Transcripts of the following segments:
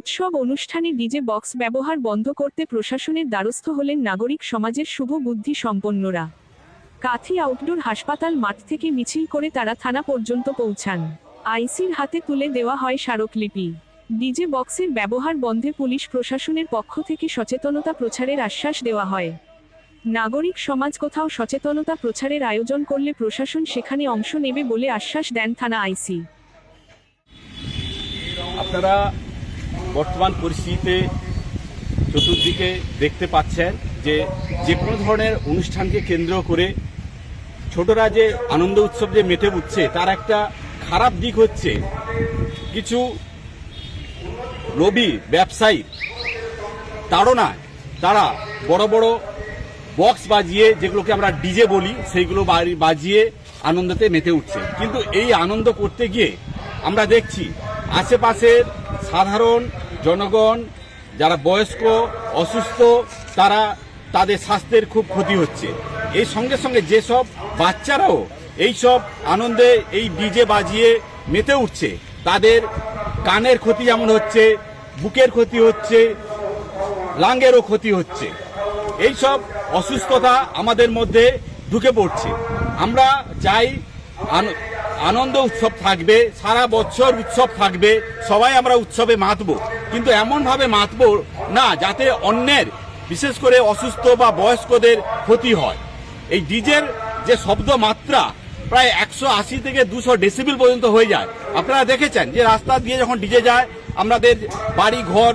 উৎসব অনুষ্ঠানে DJ box ব্যবহার বন্ধ করতে প্রশাসনের দ্বারস্থ হলেন নাগরিক সমাজের শুভ বুদ্ধি সম্পন্নরা। কাথি আউটডোর হাসপাতাল মাঠ থেকে মিছিল করে তারা থানা পর্যন্ত পৌঁছান। আইসির হাতে তুলে দেওয়া হয় স্মারকলিপি। ডিজে বক্সের ব্যবহার বন্ধে পুলিশ প্রশাসনের পক্ষ থেকে সচেতনতা প্রচারের আশ্বাস দেওয়া হয়। নাগরিক সমাজ কোথাও সচেতনতা প্রচারের আয়োজন করলে প্রশাসন সেখানে অংশ নেবে বলে আশ্বাস দেন থানা আইসি। আপনারা বর্তমান পরিস্থিতিতে চতুর্দিকে দেখতে পাচ্ছেন যে কোনো ধরনের অনুষ্ঠানকে কেন্দ্র করে ছোটরা যে আনন্দ উৎসব যে মেতে উঠছে, তার একটা খারাপ দিক হচ্ছে কিছু লোভী ব্যবসায়ী তাড়নায় তারা বড় বড় বক্স বাজিয়ে, যেগুলোকে আমরা ডিজে বলি, সেইগুলো বাজিয়ে আনন্দতে মেতে উঠছে। কিন্তু এই আনন্দ করতে গিয়ে আমরা দেখছি আশেপাশের সাধারণ জনগণ, যারা বয়স্ক অসুস্থ, তাদের স্বাস্থ্যের খুব ক্ষতি হচ্ছে। এই সঙ্গে সঙ্গে যেসব বাচ্চারাও এইসব আনন্দে এই ডিজে বাজিয়ে মেতে উঠছে, তাদের কানের ক্ষতি যেমন হচ্ছে, বুকের ক্ষতি হচ্ছে, লাঙ্গেরও ক্ষতি হচ্ছে। এইসব অসুস্থতা আমাদের মধ্যে ঢুকে পড়ছে। আমরা চাই আনন্দ উৎসব থাকবে, সারা বছর উৎসব থাকবে, সবাই আমরা উৎসবে মাতবো, কিন্তু এমনভাবে মাতবো না যাতে অন্যের, বিশেষ করে অসুস্থ বা বয়স্কদের ক্ষতি হয়। এই ডিজের যে শব্দ মাত্রা প্রায় 180 থেকে 200 ডেসিবেল পর্যন্ত হয়ে যায়। আপনারা দেখেছেন যে রাস্তা দিয়ে যখন ডিজে যায় আমাদের বাড়ি ঘর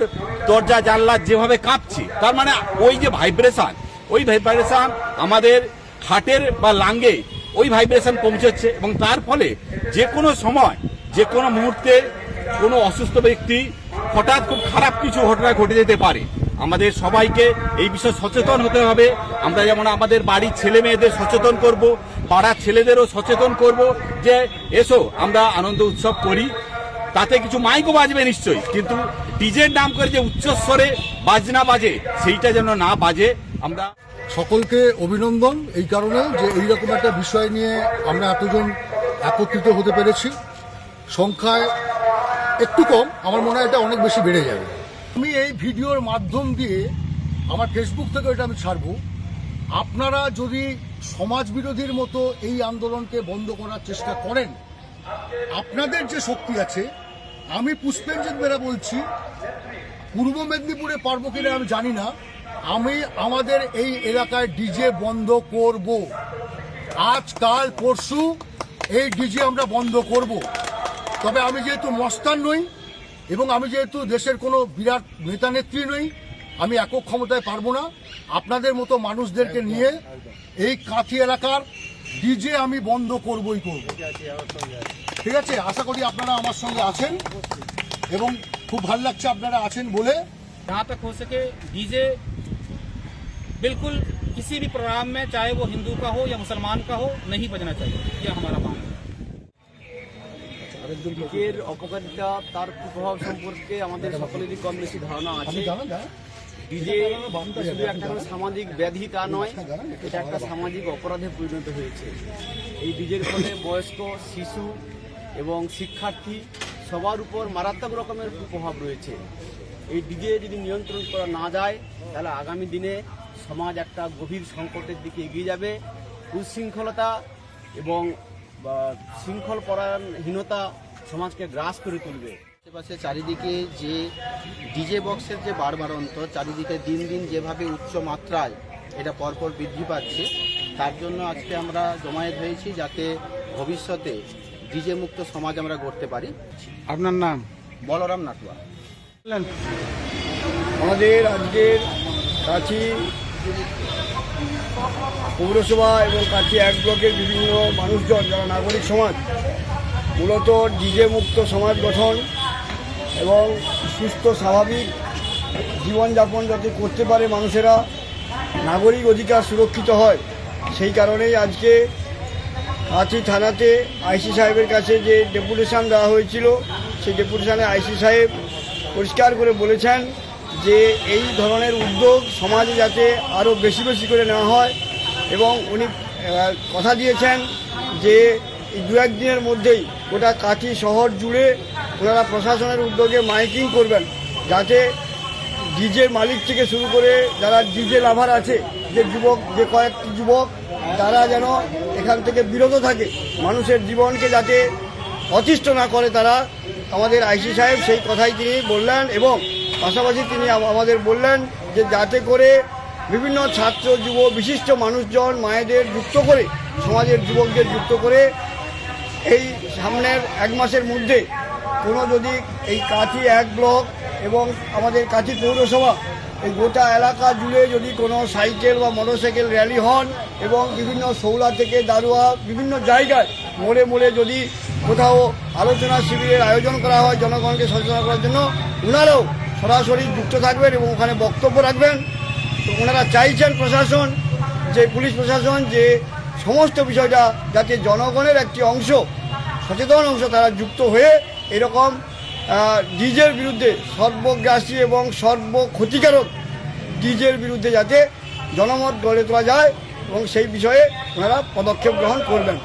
দরজা জানলা যেভাবে কাঁপছে, তার মানে ওই যে ভাইব্রেশন, ওই ভাইব্রেশন আমাদের হার্টের বা লাঙ্গে ওই ভাইব্রেশন পৌঁছচ্ছে, এবং তার ফলে যে কোনো সময় যে কোনো মুহূর্তে কোনো অসুস্থ ব্যক্তি হঠাৎ খুব খারাপ কিছু ঘটনা ঘটে যেতে পারে। আমাদের সবাইকে এই বিষয়ে সচেতন হতে হবে। আমরা যেমন আমাদের বাড়ির ছেলে মেয়েদের সচেতন করব, পাড়ার ছেলেদেরও সচেতন করব যে এসো আমরা আনন্দ উৎসব করি। তাতে কিছু মাইকও বাজবে নিশ্চয়ই, কিন্তু ডিজের নাম করে যে উচ্চস্বরে বাজনা বাজে, সেইটা যেন না বাজে। আমরা সকলকে অভিনন্দন এই কারণে যে এইরকম একটা বিষয় নিয়ে আমরা এতজন একত্রিত হতে পেরেছি। সংখ্যায় একটু কম, আমার মনে হয় এটা অনেক বেশি বেড়ে যাবে। আমি এই ভিডিওর মাধ্যম দিয়ে আমার ফেসবুক থেকে এটা আমি ছাড়বো। আপনারা যদি সমাজ বিরোধীর মতো এই আন্দোলনকে বন্ধ করার চেষ্টা করেন, আপনাদের যে শক্তি আছে, আমি পুষ্পেঞ্জিত বেরা বলছি, পূর্ব মেদিনীপুরে পারবো কিনা আমি জানি না, আমি আমাদের এই এলাকায় ডিজে বন্ধ করব। আজ কাল পরশু এই ডিজে আমরা বন্ধ করব। তবে আমি যেহেতু মস্তান নই এবং আমি যেহেতু দেশের কোনো বিরাট নেতা নেত্রী নই, আমি একক ক্ষমতায় পারবো না। আপনাদের মতো মানুষদেরকে নিয়ে এই কাঁথি এলাকার ডিজে আমি বন্ধ করবই করব। ঠিক আছে, আশা করি আপনারা আমার সঙ্গে আছেন এবং খুব ভালো লাগছে আপনারা আছেন বলে। जहाँ तक हो सके डीजे बिल्कुल किसी भी प्रोग्राम में, चाहे वो हिंदू का हो या मुसलमान का हो, नहीं बजना चाहिए। यह हमारा मानना है। ডিজের অপকারিতা, তার কুপ্রভাব সম্পর্কে আমাদের সকলেরই কম বেশি ধারণা আছে। ডিজে শুধু একটা সামাজিক ব্যাধি তা নয়, এটা একটা সামাজিক অপরাধে পরিণত হয়েছে। এই ডিজের ফলে বয়স্ক, শিশু এবং শিক্ষার্থী সবার উপর মারাত্মক রকমের কুপ্রভাব রয়েছে। এই ডিজে যদি নিয়ন্ত্রণ করা না যায়, তাহলে আগামী দিনে সমাজ একটা গভীর সংকটের দিকে এগিয়ে যাবে। উচ্ছৃঙ্খলতা এবং শৃঙ্খল পরায়ণহীনতা সমাজকে গ্রাস করে তুলবে। আশেপাশে চারিদিকে যে ডিজে বক্সের যে বাড়বাড়ন্ত, চারিদিকে দিন দিন যেভাবে উচ্চ মাত্রায় এটা পরপর বৃদ্ধি পাচ্ছে, তার জন্য আজকে আমরা জমায়েত হয়েছি যাতে ভবিষ্যতে ডিজে মুক্ত সমাজ আমরা গড়তে পারি। আপনার নাম? বলরাম নাটুয়া। আমাদের আজকের কাঁথি পৌরসভা এবং কাঁথি 1 ব্লকের বিভিন্ন মানুষজন, যারা নাগরিক সমাজ, মূলত ডিজে মুক্ত সমাজ গঠন এবং সুস্থ স্বাভাবিক জীবনযাপন যাতে করতে পারে মানুষেরা, নাগরিক অধিকার সুরক্ষিত হয়, সেই কারণেই আজকে কাঁথি থানাতে আইসি সাহেবের কাছে যে ডেপুটেশন দেওয়া হয়েছিল, সেই ডেপুটেশনে আইসি সাহেব পরিষ্কার করে বলেছেন যে এই ধরনের উদ্যোগ সমাজে যাতে আরও বেশি বেশি করে নেওয়া হয়, এবং উনি কথা দিয়েছেন যে এই 2-1 দিনের মধ্যেই গোটা কাঁথি শহর জুড়ে ওনারা প্রশাসনের উদ্যোগে মাইকিং করবেন, যাতে ডিজের মালিক থেকে শুরু করে যারা ডিজে লাভার আছে, যে কয়েকটি যুবক, তারা যেন এখান থেকে বিরত থাকে, মানুষের জীবনকে যাতে অতিষ্ঠ না করে তারা। আমাদের আইসি সাহেব সেই কথাই তিনি বললেন এবং পাশাপাশি তিনি আমাদের বললেন যে যাতে করে বিভিন্ন ছাত্র যুব বিশিষ্ট মানুষজন মায়েদের যুক্ত করে, সমাজের যুবকদের যুক্ত করে এই সামনের 1 মাসের মধ্যে কোনো যদি এই কাঁথি 1 ব্লক এবং আমাদের কাঁথি পৌরসভা এই গোটা এলাকা জুড়ে যদি কোনো সাইকেল বা মোটরসাইকেল র্যালি হন এবং বিভিন্ন সৌলা থেকে দারুয়া বিভিন্ন জায়গায় মোড়ে মোড়ে যদি কোথাও আলোচনা শিবিরের আয়োজন করা হয় জনগণকে সচেতন করার জন্য, ওনারাও সরাসরি যুক্ত থাকবেন এবং ওখানে বক্তব্য রাখবেন। তো ওনারা চাইছেন প্রশাসন, যে পুলিশ প্রশাসন, যে সমস্ত বিষয়টা যাতে জনগণের একটি অংশ, সচেতন অংশ তারা যুক্ত হয়ে এরকম ডিজের বিরুদ্ধে, সর্বগ্রাসী এবং সর্বক্ষতিকারক ডিজের বিরুদ্ধে যাতে জনমত গড়ে তোলা যায় এবং সেই বিষয়ে ওনারা পদক্ষেপ গ্রহণ করবেন।